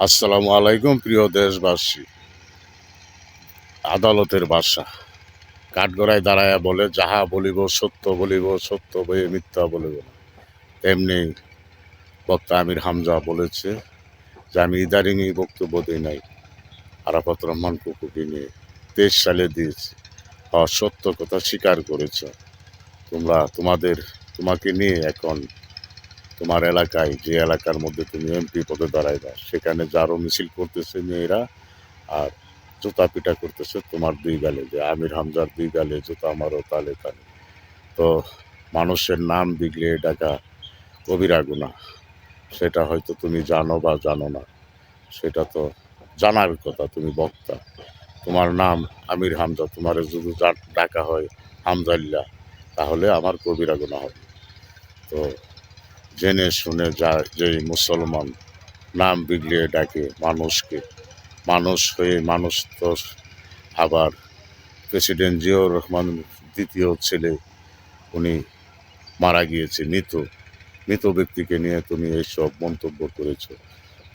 আসসালামু আলাইকুম প্রিয় দেশবাসী। আদালতের বাসা কাঠগড়ায় দাঁড়ায়া বলে, যাহা বলিব সত্য বয়ে মিথ্যা বলিব না। তেমনি বক্তা আমির হামজা বলেছে যে আমি ইদারিংই বক্তব্য দিই নাই আরাফাত রহমান কুকুকে নিয়ে 23 সালে দিয়েছি। সত্য কথা স্বীকার করেছ। তোমাকে নিয়ে এখন তোমার এলাকায়, যে এলাকার মধ্যে তুমি এমপি পদে দাঁড়াইবা, সেখানে যারও মিছিল করতেছে মেয়েরা, আর জুতা পিটা করতেছে তোমার দুই গালে, যে আমির হামজার দুই গালে জুতা আমারও তালে তালে। তো মানুষের নাম বিগড়িয়ে ডাকা কবিরা গুনাহ, সেটা হয়তো তুমি জানো বা জানো না, সেটা তো জানার কথা। তুমি বক্তা, তোমার নাম আমির হামজা, তোমার যদি ডাকা হয় হামজাল্লা, তাহলে আমার কবিরা গুনাহ হবে। তো জেনে শুনে যেই মুসলমান নাম বিগড়িয়ে ডাকে মানুষকে, মানুষ হয়ে মানুষ তো আবার প্রেসিডেন্ট জিয়াউর রহমান দ্বিতীয় ছেলে, উনি মারা গিয়েছে, মৃত ব্যক্তিকে নিয়ে তুমি এইসব মন্তব্য করেছো।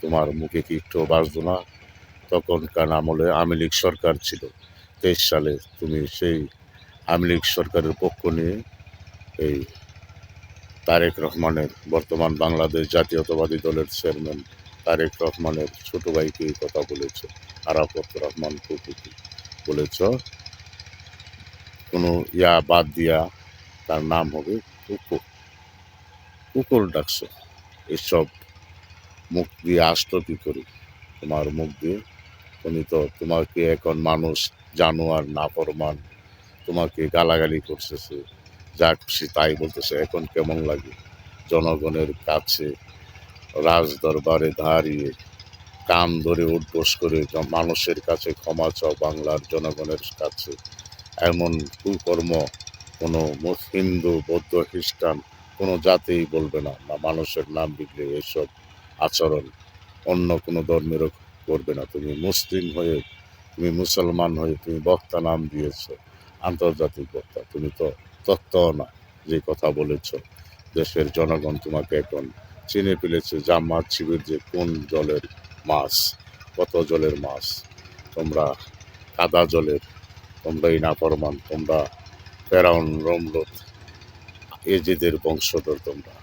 তোমার মুখে কি একটু বাজতো না? তখনকার আমলে আওয়ামী লীগ সরকার ছিল, 23 সালে তুমি সেই আওয়ামী লীগ সরকারের পক্ষ নিয়ে এই তারেক রহমানের, বর্তমান বাংলাদেশ জাতীয়তাবাদী দলের চেয়ারম্যান তারেক রহমানের ছোট ভাইকে এই কথা বলেছ, আরাফাত রহমান কুকুকে বলেছ কোনো বাদ দিয়া তার নাম হবে কুকুর, কুকুর ডাকছো। এসব মুখ দিয়ে আসতো কি করে তোমার মুখ দিয়ে? তোমাকে এখন মানুষ জানোয়ার, নাফরমান, তোমাকে গালাগালি করতেছে, যা খুশি তাই বলতেছে। এখন কেমন লাগে জনগণের কাছে রাজদরবারে দাঁড়িয়ে কান ধরে উঠবোস করে মানুষের কাছে ক্ষমা চাও, বাংলার জনগণের কাছে? এমন কুকর্ম কোনো হিন্দু, বৌদ্ধ, খ্রিস্টান কোনো জাতিই বলবে না। না মানুষের নাম বিগড়ে এসব আচরণ অন্য কোনো ধর্মেরও করবে না। তুমি মুসলিম হয়ে, তুমি মুসলমান হয়ে তুমি বক্তা নাম দিয়েছ, আন্তর্জাতিক বক্তা। তুমি তো তত্ত্বও না যে কথা বলেছ। দেশের জনগণ তোমাকে এখন চিনে ফেলেছে, জামাত শিবির যে কোন জলের মাছ, কত জলের মাছ। তোমরা কাদা জলের, তোমরাই নাফরমান, তোমরা ফেরাউন, নমরুদ, এজিদের বংশধর তোমরা।